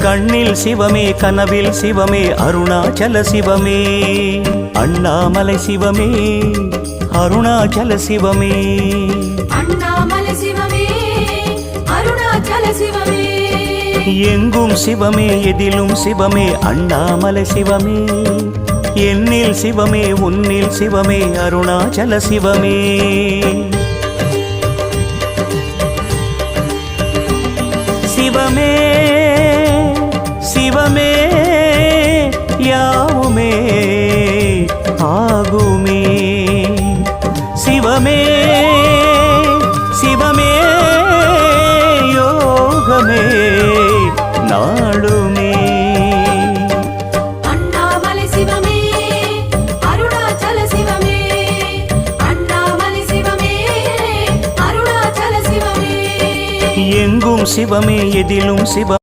கண்ணில் சிவமே கனவில் சிவமே அருணாச்சல சிவமே அண்ணாமலை சிவமே அருணாச்சல சிவமே அண்ணாமலை சிவமே அருணாச்சல சிவமே எங்கும் சிவமே எதிலும் சிவமே அண்ணாமலை சிவமே என்னில் சிவமே உன்னில் சிவமே அருணாச்சல சிவமே சிவமே சிவமே யாவுமே ஆகுமே சிவமே சிவமே யோகமே நாளுமே அண்ணாமலை சிவமே அருணாச்சல சிவமே அண்ணாமலை சிவமே அருணாச்சல சிவமே எங்கும் சிவமே எதிலும் சிவ